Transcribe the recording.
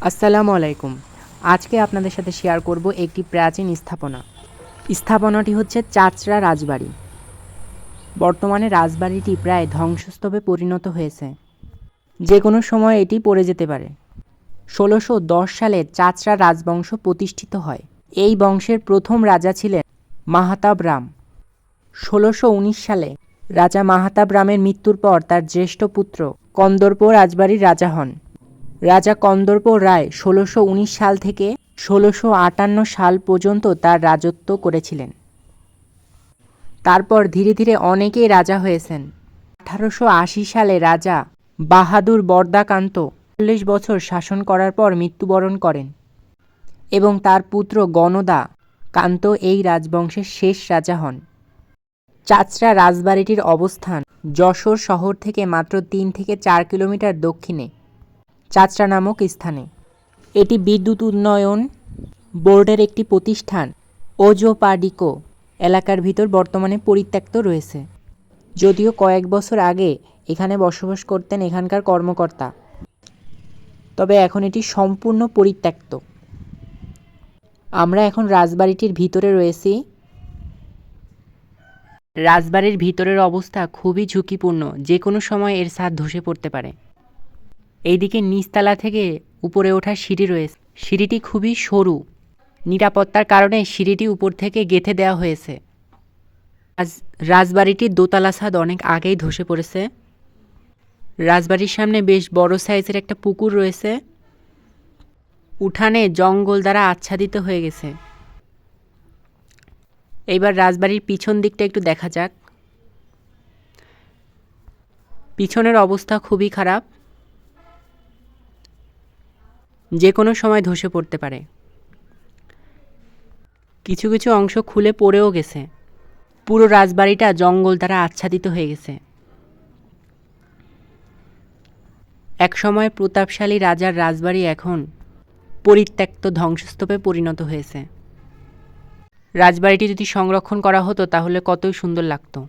আসসালামু আলাইকুম। আজকে আপনাদের সাথে শেয়ার করব একটি প্রাচীন স্থাপনা। স্থাপনাটি হচ্ছে চাচরা রাজবাড়ি। বর্তমানে রাজবাড়িটি প্রায় ধ্বংসস্তূপে পরিণত হয়েছে। যে কোনো সময় এটি পড়ে যেতে পারে। ১৬১০ সালে চাচরা রাজবংশ প্রতিষ্ঠিত হয়। এই বংশের প্রথম রাজা ছিলেন মাহতাব রাম। ১৬১৯ সালে রাজা মাহতাব রামের মৃত্যুর পর তার জ্যেষ্ঠ পুত্র কন্দর্প রাজবাড়ির রাজা হন। রাজা কন্দর্প রায় ১৬১৯ সাল থেকে ১৬৫৮ সাল পর্যন্ত তার রাজত্ব করেছিলেন। তারপর ধীরে ধীরে অনেকেই রাজা হয়েছেন। ১৮৮০ সালে রাজা বাহাদুর বরদাকান্ত ৪০ বছর শাসন করার পর মৃত্যুবরণ করেন এবং তার পুত্র গণদা কান্ত এই রাজবংশের শেষ রাজা হন। চাচরা রাজবাড়িটির অবস্থান যশোর শহর থেকে মাত্র ৩ থেকে ৪ কিলোমিটার দক্ষিণে চাচরা নামক স্থানে। এটি বিদ্যুৎ উন্নয়ন বোর্ডের একটি প্রতিষ্ঠান। ওজোপাডিকো এলাকার ভিতর বর্তমানে পরিত্যক্ত রয়েছে। যদিও কয়েক বছর আগে এখানে বসবাস করতেন এখানকার কর্মকর্তা, তবে এখন এটি সম্পূর্ণ পরিত্যক্ত। আমরা এখন রাজবাড়িটির ভিতরে রয়েছি। রাজবাড়ির ভিতরের অবস্থা খুবই ঝুঁকিপূর্ণ, যে কোনো সময় এর ছাদ ধসে পড়তে পারে। এইদিকে নিচতলা থেকে উপরে ওঠার সিঁড়ি রয়েছে। সিঁড়িটি খুবই সরু। নিরাপত্তার কারণে সিঁড়িটি উপর থেকে গেঁথে দেওয়া হয়েছে। রাজবাড়িটির দোতলা ছাদ অনেক আগেই ধসে পড়েছে। রাজবাড়ির সামনে বেশ বড় সাইজের একটা পুকুর রয়েছে। উঠানে জঙ্গল দ্বারা আচ্ছাদিত হয়ে গেছে। এইবার রাজবাড়ির পিছন দিকটা একটু দেখা যাক। পিছনের অবস্থা খুবই খারাপ, যে কোনো সময় ধসে পড়তে পারে। কিছু কিছু অংশ খুলে পড়েও গেছে। পুরো রাজবাড়িটা জঙ্গল দ্বারা আচ্ছাদিত হয়ে গেছে। একসময় প্রতাপশালী রাজার রাজবাড়ি এখন পরিত্যক্ত ধ্বংসস্তূপে পরিণত হয়েছে। রাজবাড়িটি যদি সংরক্ষণ করা হতো তাহলে কতই সুন্দর লাগতো।